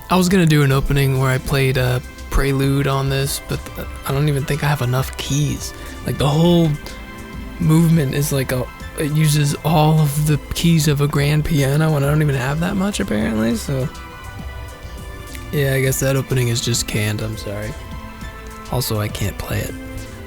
I was gonna do an opening where I played a prelude on this, but I don't even think I have enough keys. Like the whole movement is like it uses all of the keys of a grand piano, and I don't even have that much apparently, so yeah, I guess that opening is just canned, I'm sorry. Also, I can't play it.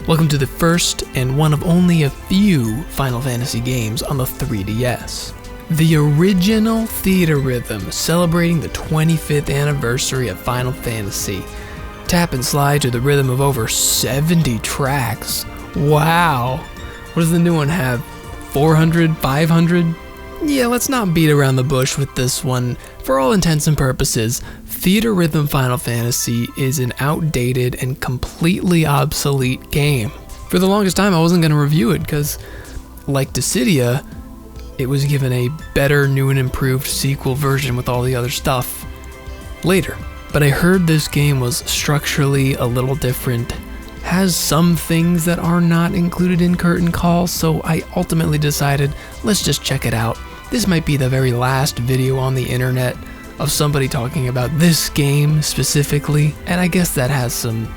Welcome to the first and one of only a few Final Fantasy games on the 3DS. The original Theatrhythm, celebrating the 25th anniversary of Final Fantasy. Tap and slide to the rhythm of over 70 tracks. Wow! What does the new one have? 400? 500? Yeah, let's not beat around the bush with this one. For all intents and purposes, Theatrhythm Final Fantasy is an outdated and completely obsolete game. For the longest time, I wasn't going to review it because, like Dissidia, it was given a better, new and improved sequel version with all the other stuff later. But I heard this game was structurally a little different, has some things that are not included in Curtain Call, so I ultimately decided, let's just check it out. This might be the very last video on the internet of somebody talking about this game specifically, and I guess that has some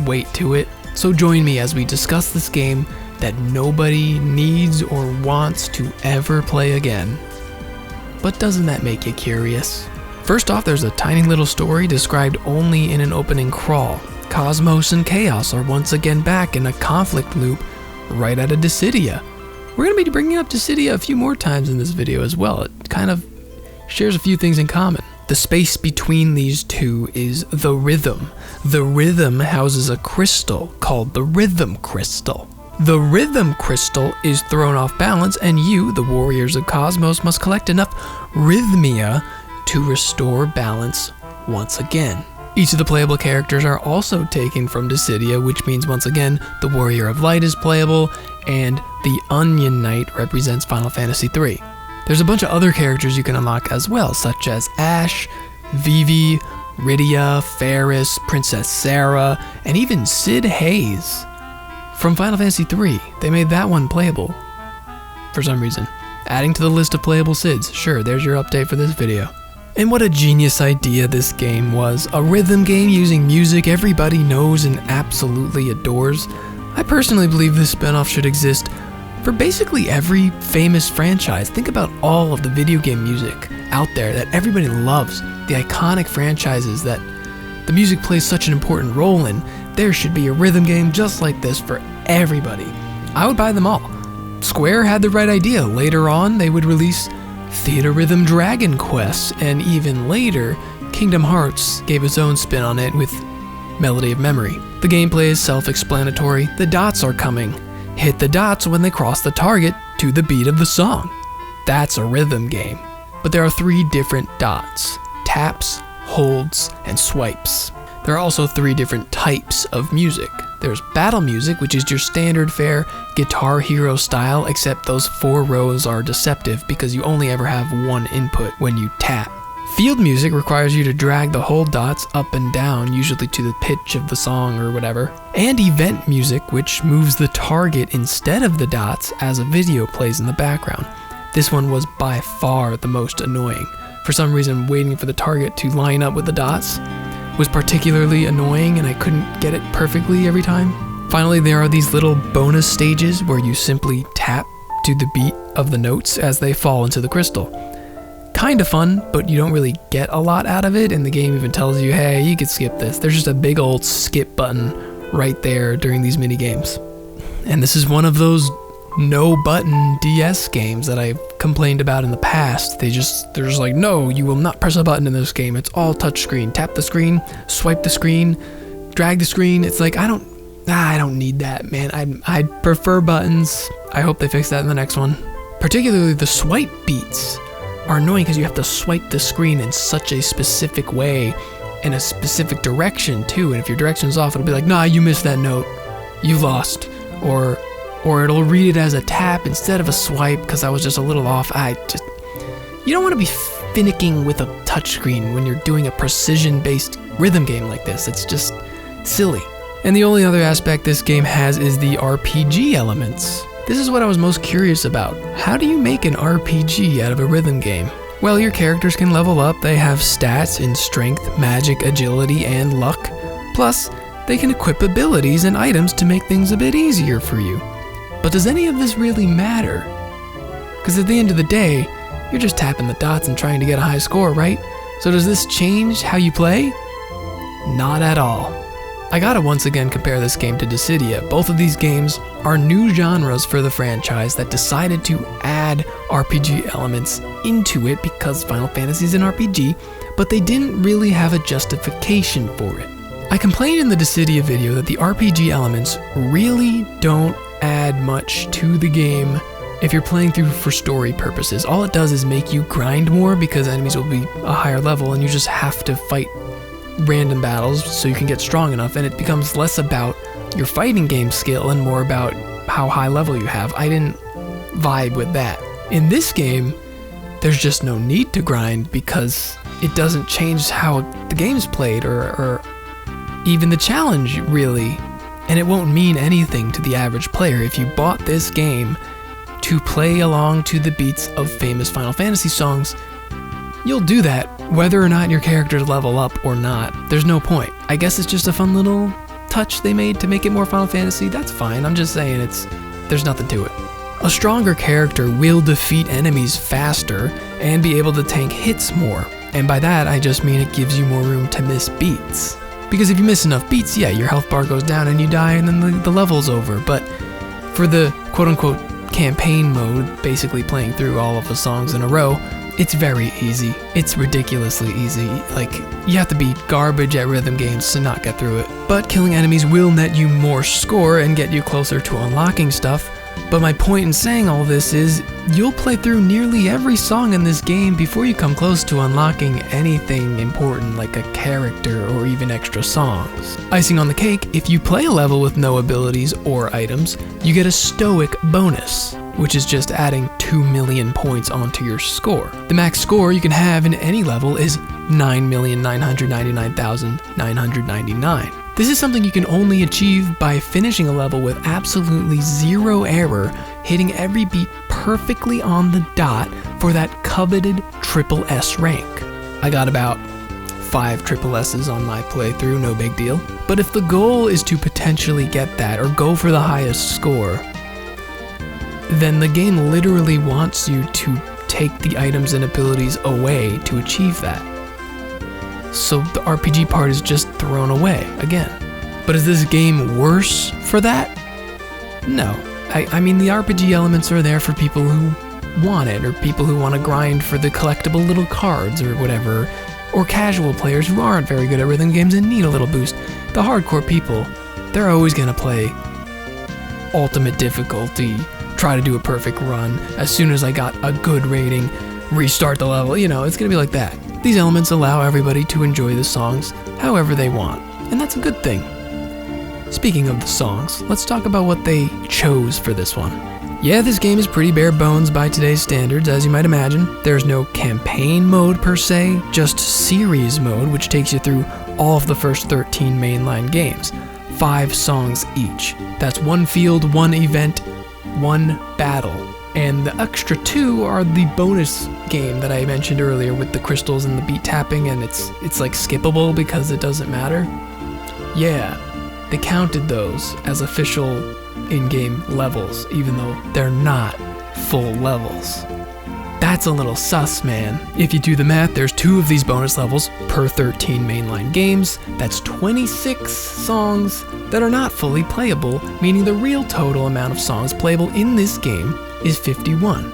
weight to it. So join me as we discuss this game that nobody needs or wants to ever play again. But doesn't that make you curious? First off, there's a tiny little story described only in an opening crawl. Cosmos and Chaos are once again back in a conflict loop right out of Dissidia. We're going to be bringing up Dissidia a few more times in this video as well. It kind of shares a few things in common. The space between these two is the rhythm. The rhythm houses a crystal called the Rhythm Crystal. The Rhythm Crystal is thrown off balance, and you, the warriors of Cosmos, must collect enough rhythmia to restore balance once again. Each of the playable characters are also taken from Dissidia, which means once again the Warrior of Light is playable, and the Onion Knight represents Final Fantasy III. There's a bunch of other characters you can unlock as well, such as Ash, Vivi, Rydia, Ferris, Princess Sarah, and even Sid Hayes from Final Fantasy III. They made that one playable for some reason. Adding to the list of playable Sids. Sure, there's your update for this video. And what a genius idea this game was. A rhythm game using music everybody knows and absolutely adores. I personally believe this spinoff should exist for basically every famous franchise. Think about all of the video game music out there that everybody loves, the iconic franchises that the music plays such an important role in. There should be a rhythm game just like this for everybody. I would buy them all. Square had the right idea. Later on, they would release Theatrhythm Dragon Quest, and even later, Kingdom Hearts gave its own spin on it with Melody of Memory. The gameplay is self-explanatory. The dots are coming. Hit the dots when they cross the target to the beat of the song. That's a rhythm game. But there are 3 different dots: taps, holds, and swipes. There are also 3 different types of music. There's battle music, which is your standard fare Guitar Hero style, except those 4 rows are deceptive because you only ever have 1 input when you tap. Field music requires you to drag the hold dots up and down, usually to the pitch of the song or whatever. And event music, which moves the target instead of the dots as a video plays in the background. This one was by far the most annoying. For some reason, waiting for the target to line up with the dots was particularly annoying, and I couldn't get it perfectly every time. Finally, there are these little bonus stages where you simply tap to the beat of the notes as they fall into the crystal. Kinda fun, but you don't really get a lot out of it, and the game even tells you, hey, you could skip this. There's just a big old skip button right there during these mini games. And this is one of those no button DS games that I've complained about in the past. They're just like, no, you will not press a button in this game. It's all touchscreen. Tap the screen, swipe the screen, drag the screen. It's like, I don't need that, man. I'd prefer buttons. I hope they fix that in the next one. Particularly the swipe beats are annoying because you have to swipe the screen in such a specific way, in a specific direction too. And if your direction's off, it'll be like, nah, you missed that note. You lost. Or it'll read it as a tap instead of a swipe because I was just a little off. You don't want to be finicking with a touchscreen when you're doing a precision-based rhythm game like this. It's just silly. And the only other aspect this game has is the RPG elements. This is what I was most curious about. How do you make an RPG out of a rhythm game? Well, your characters can level up. They have stats in strength, magic, agility, and luck. Plus, they can equip abilities and items to make things a bit easier for you. But does any of this really matter? Because at the end of the day, you're just tapping the dots and trying to get a high score, right? So does this change how you play? Not at all. I gotta once again compare this game to Dissidia. Both of these games are new genres for the franchise that decided to add RPG elements into it because Final Fantasy is an RPG, but they didn't really have a justification for it. I complained in the Dissidia video that the RPG elements really don't add much to the game if you're playing through for story purposes. All it does is make you grind more because enemies will be a higher level and you just have to fight random battles so you can get strong enough, and it becomes less about your fighting game skill and more about how high level you have. I didn't vibe with that. In this game, there's just no need to grind because it doesn't change how the game's played or even the challenge, really. And it won't mean anything to the average player. If you bought this game to play along to the beats of famous Final Fantasy songs, you'll do that whether or not your characters level up or not. There's no point. I guess it's just a fun little touch they made to make it more Final Fantasy. That's fine. I'm just saying there's nothing to it. A stronger character will defeat enemies faster and be able to tank hits more. And by that, I just mean it gives you more room to miss beats. Because if you miss enough beats, yeah, your health bar goes down and you die and then the level's over. But for the quote-unquote campaign mode, basically playing through all of the songs in a row, it's very easy. It's ridiculously easy. Like, you have to be garbage at rhythm games to not get through it. But killing enemies will net you more score and get you closer to unlocking stuff. But my point in saying all this is, you'll play through nearly every song in this game before you come close to unlocking anything important like a character or even extra songs. Icing on the cake, if you play a level with no abilities or items, you get a stoic bonus, which is just adding 2 million points onto your score. The max score you can have in any level is 9,999,999. This is something you can only achieve by finishing a level with absolutely zero error, hitting every beat perfectly on the dot for that coveted triple S rank. I got about 5 triple S's on my playthrough, no big deal. But if the goal is to potentially get that or go for the highest score, then the game literally wants you to take the items and abilities away to achieve that. So the RPG part is just thrown away again. But is this game worse for that? No. I mean, the RPG elements are there for people who want it, or people who want to grind for the collectible little cards or whatever, or casual players who aren't very good at rhythm games and need a little boost. The hardcore people, they're always gonna play ultimate difficulty, try to do a perfect run. As soon as I got a good rating, restart the level, it's gonna be like that. These elements allow everybody to enjoy the songs however they want, and that's a good thing. Speaking of the songs, let's talk about what they chose for this one. Yeah, this game is pretty bare bones by today's standards, as you might imagine. There's no campaign mode per se, just series mode, which takes you through all of the first 13 mainline games. 5 songs each. That's 1 field, 1 event, 1 battle. And the extra 2 are the bonus game that I mentioned earlier with the crystals and the beat tapping, and it's like skippable because it doesn't matter. Yeah, they counted those as official in-game levels, even though they're not full levels. That's a little sus, man. If you do the math, there's 2 of these bonus levels per 13 mainline games. That's 26 songs that are not fully playable, meaning the real total amount of songs playable in this game is 51.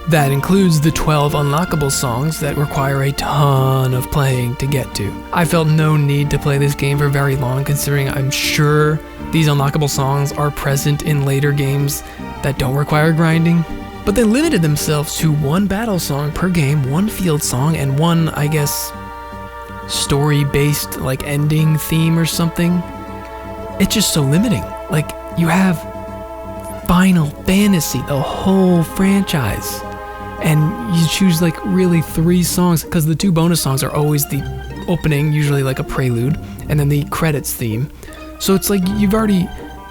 That includes the 12 unlockable songs that require a ton of playing to get to. I felt no need to play this game for very long, considering I'm sure these unlockable songs are present in later games that don't require grinding. But they limited themselves to 1 battle song per game, 1 field song, and 1, I guess, story-based, like, ending theme or something. It's just so limiting. Like, you have Final Fantasy, the whole franchise, and you choose, like, really 3 songs, because the 2 bonus songs are always the opening, usually like a prelude, and then the credits theme. So it's like you don't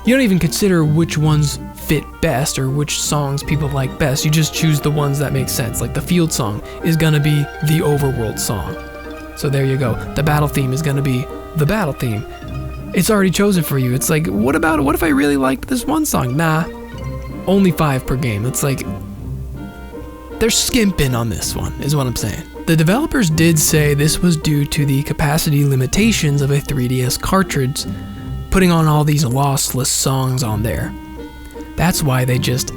even consider which ones fit best or which songs people like best. You just choose the ones that make sense. Like the field song is gonna be the overworld song. So there you go. The battle theme is gonna be the battle theme. It's already chosen for you. It's like, what if I really liked this one song? Nah, only 5 per game. It's like, they're skimping on this one, is what I'm saying. The developers did say this was due to the capacity limitations of a 3DS cartridge, putting on all these lossless songs on there. That's why they just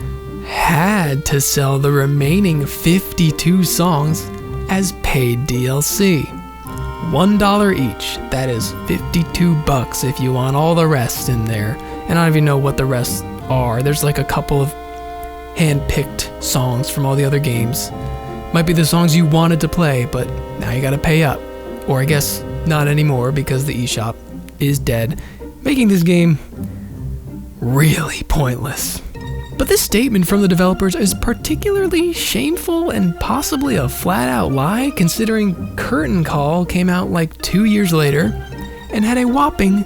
had to sell the remaining 52 songs as paid DLC. $1 each. That is $52 if you want all the rest in there. And I don't even know what the rest are. There's like a couple of hand-picked songs from all the other games. Might be the songs you wanted to play, but now you gotta pay up. Or I guess not anymore because the eShop is dead, making this game really pointless. But this statement from the developers is particularly shameful and possibly a flat-out lie, considering Curtain Call came out like 2 years later and had a whopping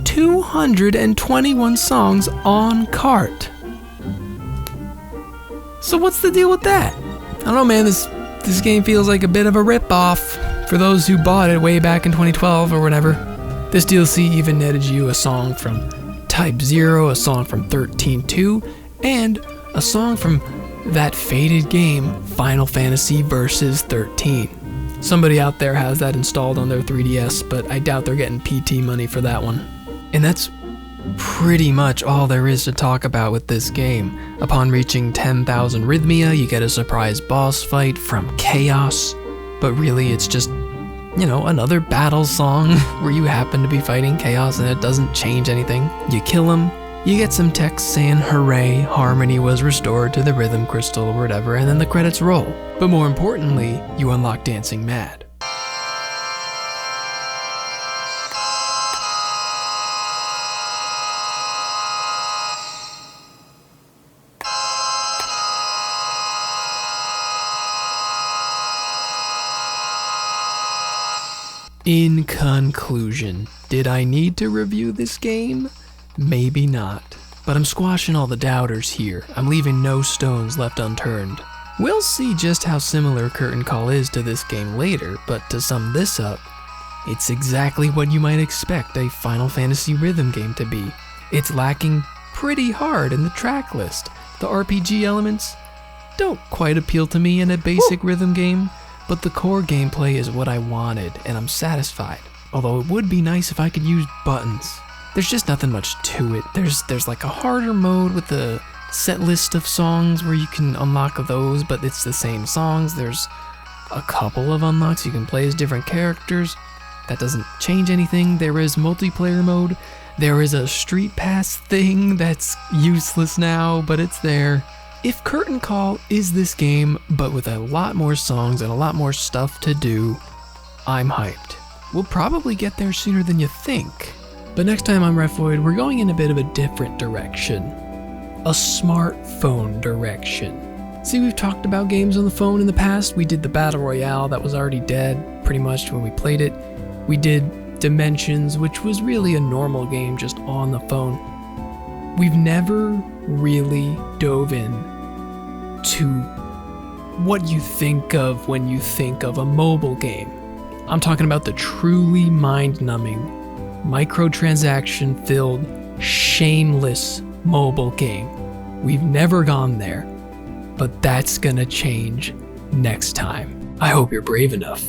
221 songs on cart. So what's the deal with that? I don't know, man, this game feels like a bit of a rip-off for those who bought it way back in 2012 or whatever. This DLC even netted you a song from Type 0, a song from 13.2, and a song from that fated game, Final Fantasy Versus 13. Somebody out there has that installed on their 3DS, but I doubt they're getting PT money for that one. And that's pretty much all there is to talk about with this game. Upon reaching 10,000 Rhythmia, you get a surprise boss fight from Chaos, but really it's just, you know, another battle song where you happen to be fighting Chaos and it doesn't change anything. You kill him, you get some text saying hooray, harmony was restored to the rhythm crystal or whatever, and then the credits roll. But more importantly, you unlock Dancing Mad. In conclusion, did I need to review this game? Maybe not. But I'm squashing all the doubters here. I'm leaving no stones left unturned. We'll see just how similar Curtain Call is to this game later, but to sum this up, it's exactly what you might expect a Final Fantasy rhythm game to be. It's lacking pretty hard in the track list. The RPG elements don't quite appeal to me in a basic rhythm game, but the core gameplay is what I wanted, and I'm satisfied. Although it would be nice if I could use buttons. There's just nothing much to it. There's like a harder mode with a set list of songs where you can unlock those, but it's the same songs. There's a couple of unlocks you can play as different characters. That doesn't change anything. There is multiplayer mode. There is a street pass thing that's useless now, but it's there. If Curtain Call is this game, but with a lot more songs and a lot more stuff to do, I'm hyped. We'll probably get there sooner than you think. But next time on REFFOID, we're going in a bit of a different direction. A smartphone direction. See, we've talked about games on the phone in the past. We did the Battle Royale that was already dead, pretty much when we played it. We did Dimensions, which was really a normal game just on the phone. We've never really dove in to what you think of when you think of a mobile game. I'm talking about the truly mind-numbing, microtransaction-filled, shameless mobile game. We've never gone there, but that's gonna change next time. I hope you're brave enough.